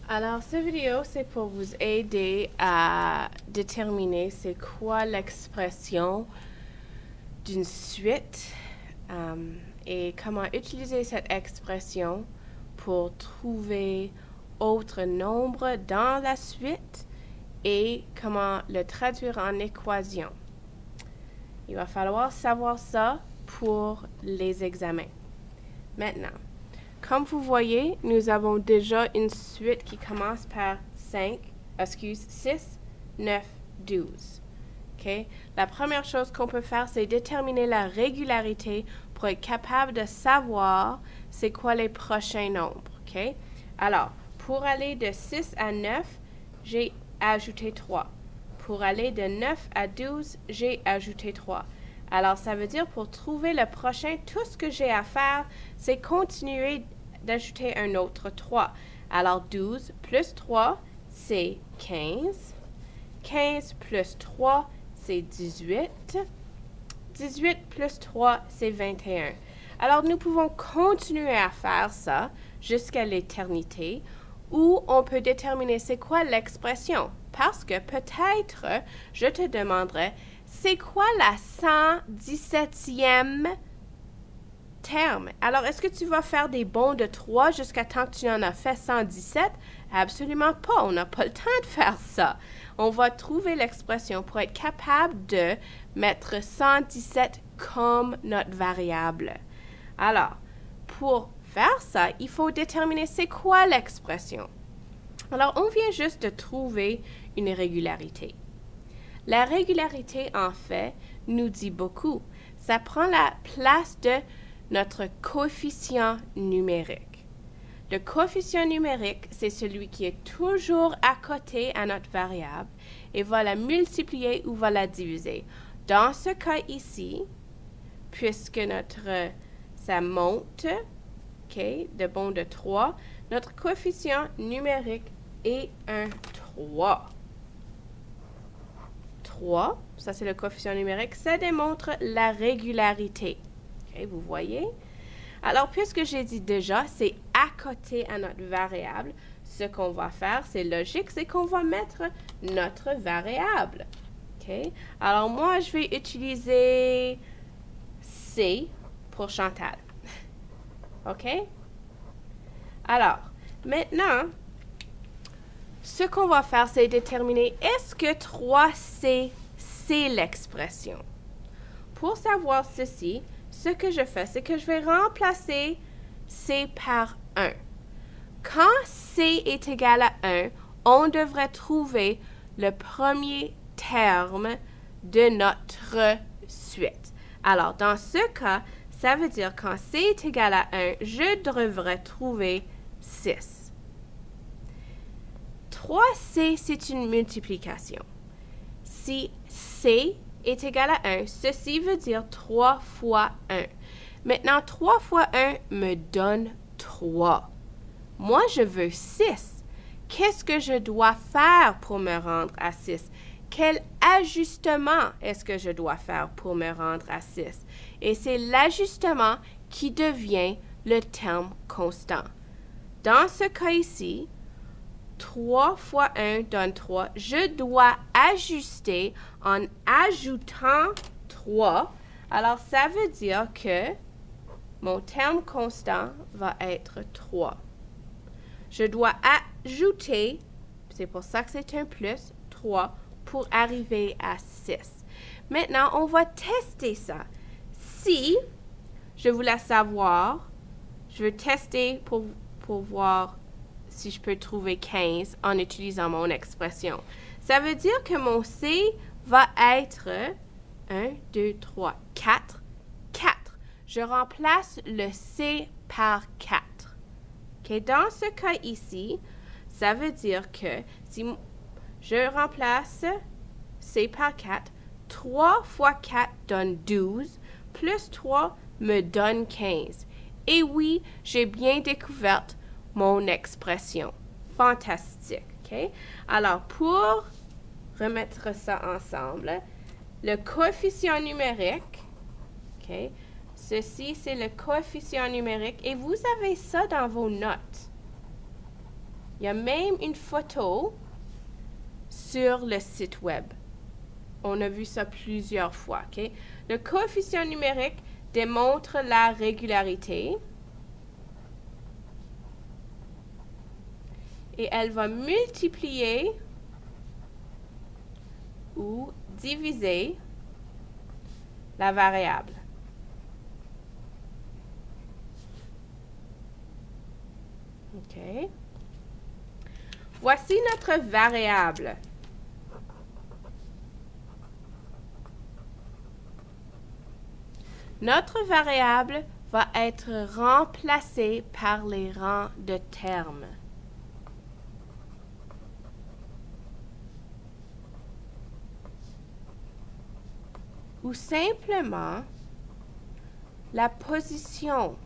Alors, cette vidéo, c'est pour vous aider à déterminer c'est quoi l'expression d'une suite et comment utiliser cette expression pour trouver autre nombre dans la suite et comment le traduire en équation. Il va falloir savoir ça pour les examens. Maintenant, comme vous voyez, nous avons déjà une suite qui commence par 6, 9, 12. Okay? La première chose qu'on peut faire, c'est déterminer la régularité pour être capable de savoir c'est quoi les prochains nombres. Okay? Alors, pour aller de 6 à 9, j'ai ajouté 3. Pour aller de 9 à 12, j'ai ajouté 3. Alors, ça veut dire pour trouver le prochain, tout ce que j'ai à faire, c'est continuer d'ajouter un autre 3. Alors, 12 plus 3, c'est 15. 15 plus 3, c'est 18. 18 plus 3, c'est 21. Alors, nous pouvons continuer à faire ça jusqu'à l'éternité, ou on peut déterminer c'est quoi l'expression. Parce que peut-être, je te demanderai, c'est quoi la 117e terme? Alors, est-ce que tu vas faire des bonds de 3 jusqu'à temps que tu en as fait 117? Absolument pas. On n'a pas le temps de faire ça. On va trouver l'expression pour être capable de mettre 117 comme notre variable. Alors, pour faire ça, il faut déterminer c'est quoi l'expression. Alors, on vient juste de trouver une régularité. La régularité, en fait, nous dit beaucoup. Ça prend la place de notre coefficient numérique. Le coefficient numérique, c'est celui qui est toujours à côté à notre variable et va la multiplier ou va la diviser. Dans ce cas ici, puisque ça monte, de bond de 3, notre coefficient numérique est un 3. 3, ça c'est le coefficient numérique, ça démontre la régularité. Vous voyez? Alors, puisque j'ai dit déjà, c'est à côté à notre variable, ce qu'on va faire, c'est logique, c'est qu'on va mettre notre variable. Alors, moi, je vais utiliser C pour Chantal. OK? Alors, maintenant, ce qu'on va faire, c'est déterminer est-ce que 3C, c'est l'expression. Pour savoir ceci, ce que je fais, c'est que je vais remplacer C par 1. Quand C est égal à 1, on devrait trouver le premier terme de notre suite. Alors, dans ce cas, ça veut dire quand C est égal à 1, je devrais trouver 6. 3C, c'est une multiplication. Si C est égal à 1, ceci veut dire 3 fois 1. Maintenant, 3 fois 1 me donne 3. Moi, je veux 6. Qu'est-ce que je dois faire pour me rendre à 6? Quel ajustement est-ce que je dois faire pour me rendre à 6? Et c'est l'ajustement qui devient le terme constant. Dans ce cas ici, 3 fois 1 donne 3. Je dois ajuster en ajoutant 3. Alors, ça veut dire que mon terme constant va être 3. Je dois ajouter, c'est pour ça que c'est un plus, 3 pour arriver à 6. Maintenant, on va tester ça. Si je voulais savoir, je veux tester pour voir si je peux trouver 15 en utilisant mon expression. Ça veut dire que mon C va être 1, 2, 3, 4, 4. Je remplace le C par 4. Dans ce cas ici, ça veut dire que si je remplace C par 4, 3 fois 4 donne 12, plus 3 me donne 15. Et oui, j'ai bien découvert mon expression. Fantastique. Alors, pour remettre ça ensemble, le coefficient numérique, ceci, c'est le coefficient numérique, et vous avez ça dans vos notes. Il y a même une photo sur le site web. On a vu ça plusieurs fois. Okay? Le coefficient numérique démontre la régularité et elle va multiplier ou diviser la variable. OK. Voici notre variable. Notre variable va être remplacée par les rangs de termes. Ou simplement la position.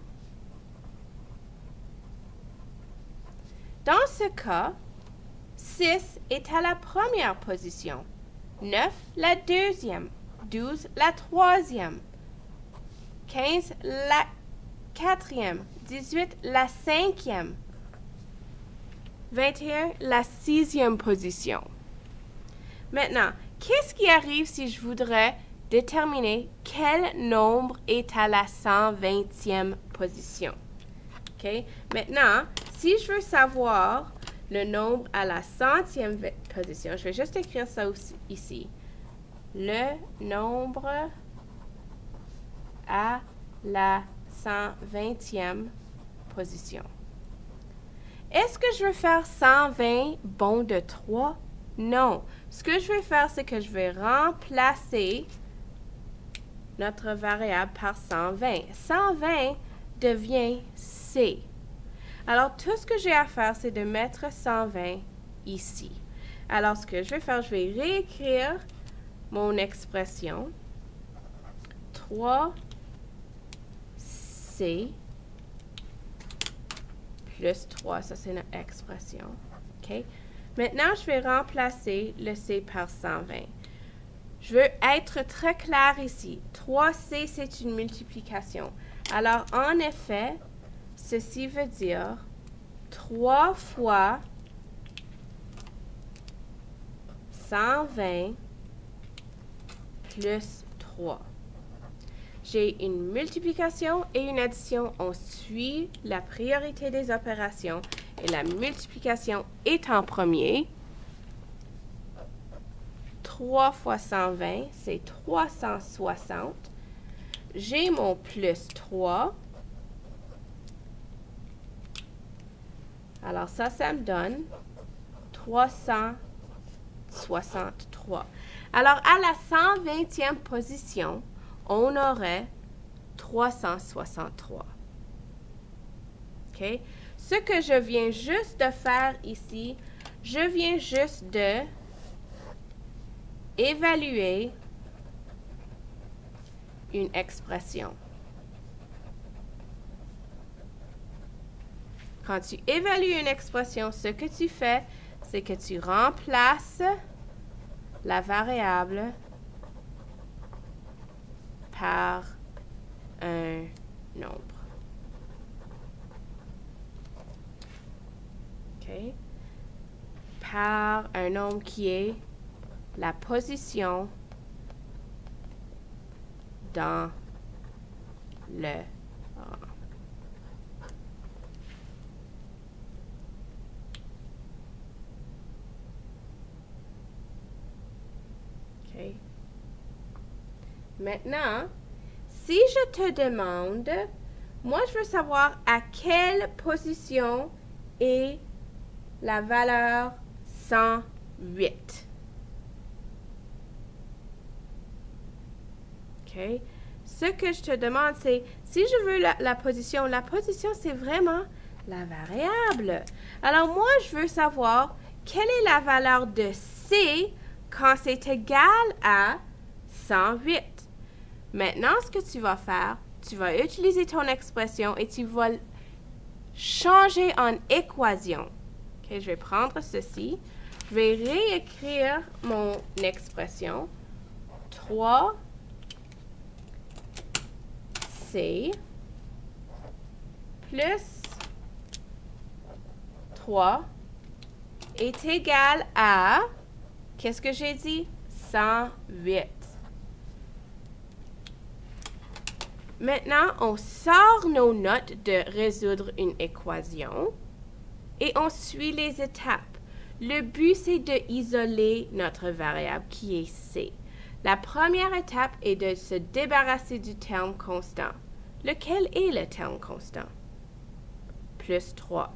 Dans ce cas, 6 est à la première position, 9 la deuxième, 12 la troisième, 15 la quatrième, 18 la cinquième, 21 la sixième position. Maintenant, qu'est-ce qui arrive si je voudrais déterminer quel nombre est à la 120e position? Okay? Maintenant, si je veux savoir le nombre à la 100e position, je vais juste écrire ça aussi, ici. Le nombre à la 120e position. Est-ce que je veux faire 120 bonds de 3? Non. Ce que je vais faire, c'est que je vais remplacer notre variable par 120. 120 devient C. Alors, tout ce que j'ai à faire, c'est de mettre 120 ici. Alors, ce que je vais faire, je vais réécrire mon expression. 3C plus 3, ça c'est notre expression. OK? Maintenant, je vais remplacer le C par 120. Je veux être très clair ici. 3C, c'est une multiplication. Alors, en effet, ceci veut dire 3 fois 120 plus 3. J'ai une multiplication et une addition. On suit la priorité des opérations et la multiplication est en premier. 3 fois 120, c'est 360. J'ai mon plus 3. Alors ça me donne 363. Alors à la 120e position, on aurait 363. OK? Ce que je viens juste de faire ici, je viens juste de évaluer une expression. Quand tu évalues une expression, ce que tu fais, c'est que tu remplaces la variable par un nombre. OK? Par un nombre qui est la position dans le rang. OK? Maintenant, si je te demande, moi je veux savoir à quelle position est la valeur 108. OK? Ce que je te demande, c'est, si je veux la position c'est vraiment la variable. Alors moi, je veux savoir quelle est la valeur de C quand c'est égal à 108. Maintenant, ce que tu vas faire, tu vas utiliser ton expression et tu vas changer en équation. OK, je vais prendre ceci. Je vais réécrire mon expression. 3C plus 3 est égal à, qu'est-ce que j'ai dit? 108. Maintenant, on sort nos notes de résoudre une équation et on suit les étapes. Le but, c'est d'isoler notre variable qui est C. La première étape est de se débarrasser du terme constant. Lequel est le terme constant? Plus 3.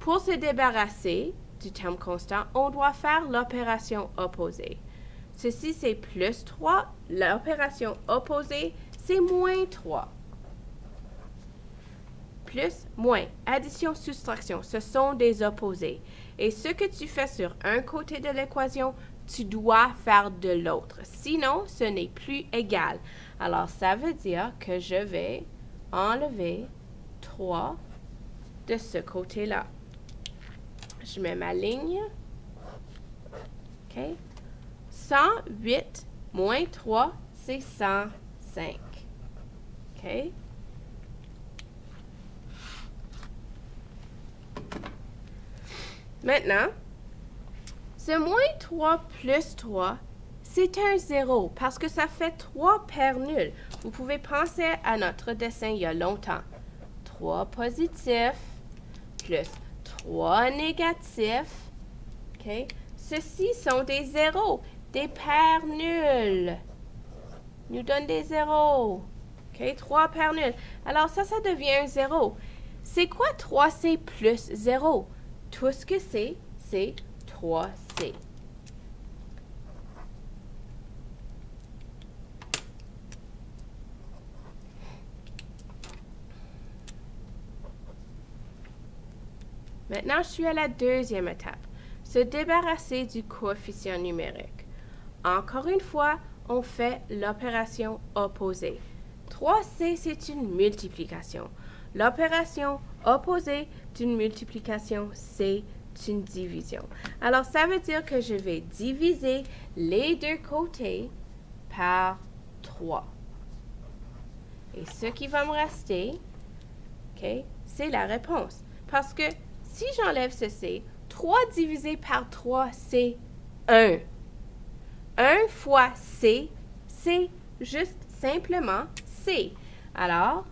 Pour se débarrasser du terme constant, on doit faire l'opération opposée. Ceci, c'est plus 3. L'opération opposée, c'est moins 3. Plus, moins. Addition, soustraction, ce sont des opposés. Et ce que tu fais sur un côté de l'équation, tu dois faire de l'autre. Sinon, ce n'est plus égal. Alors, ça veut dire que je vais enlever 3 de ce côté-là. Je mets ma ligne. OK? 108 moins 3, c'est 105. OK? Maintenant, ce moins 3 plus 3, c'est un 0 parce que ça fait 3 paires nulles. Vous pouvez penser à notre dessin il y a longtemps. 3 positifs plus 3 négatifs. OK? Ceux-ci sont des zéros, des paires nulles. Nous donnent des zéros. OK? 3 paires nulles. Alors ça devient un 0. C'est quoi 3C plus 0? Tout ce que c'est 3C. Maintenant, je suis à la deuxième étape. Se débarrasser du coefficient numérique. Encore une fois, on fait l'opération opposée. 3C, c'est une multiplication. L'opération opposée d'une multiplication, c'est une division. Alors, ça veut dire que je vais diviser les deux côtés par 3. Et ce qui va me rester, okay, c'est la réponse. Parce que si j'enlève ceci, 3 divisé par 3, c'est 1. 1 fois C, c'est juste simplement C. Alors,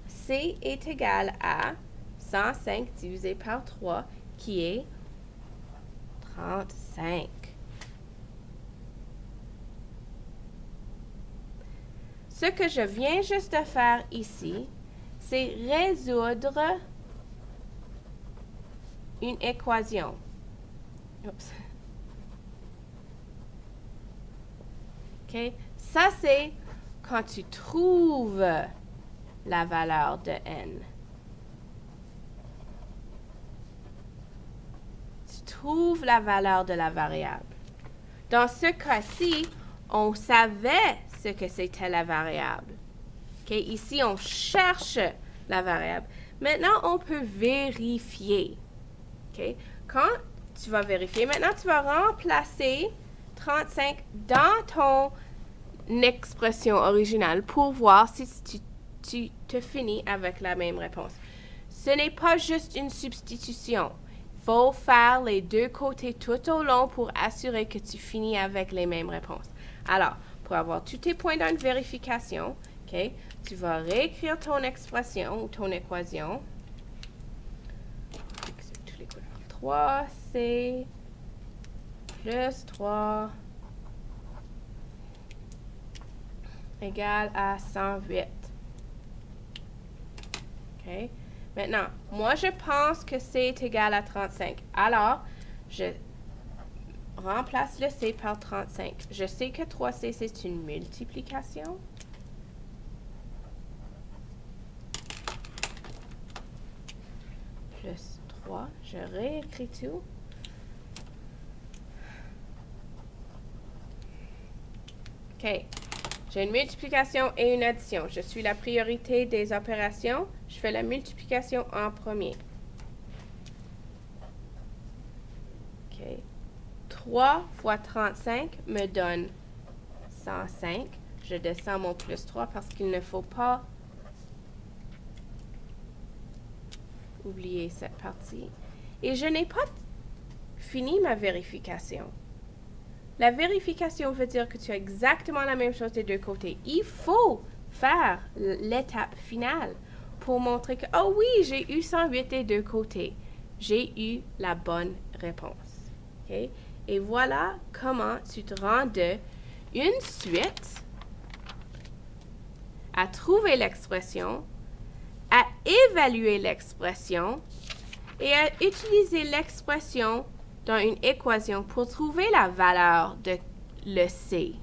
C est égal à 105 divisé par 3, qui est 35. Ce que je viens juste de faire ici, c'est résoudre une équation. Oups. OK? Ça, c'est quand tu trouves la valeur de n. Tu trouves la valeur de la variable. Dans ce cas-ci, on savait ce que c'était la variable. OK? Ici, on cherche la variable. Maintenant, on peut vérifier. OK? Quand tu vas vérifier, maintenant, tu vas remplacer 35 dans ton expression originale pour voir si tu te finis avec la même réponse. Ce n'est pas juste une substitution. Il faut faire les deux côtés tout au long pour assurer que tu finis avec les mêmes réponses. Alors, pour avoir tous tes points dans une vérification, okay, tu vas réécrire ton expression ou ton équation. Toutes les couleurs. 3C plus 3 égale à 108. OK? Maintenant, moi, je pense que C est égal à 35. Alors, je remplace le C par 35. Je sais que 3C, c'est une multiplication. Plus 3. Je réécris tout. OK. J'ai une multiplication et une addition. Je suis la priorité des opérations. Je fais la multiplication en premier. OK. 3 fois 35 me donne 105. Je descends mon plus 3 parce qu'il ne faut pas oublier cette partie. et je n'ai pas fini ma vérification. La vérification veut dire que tu as exactement la même chose des deux côtés. Il faut faire l'étape finale pour montrer que, oh oui, j'ai eu 108 des deux côtés. J'ai eu la bonne réponse. Okay? Et voilà comment tu te rends de une suite à trouver l'expression, à évaluer l'expression et à utiliser l'expression dans une équation pour trouver la valeur de le C.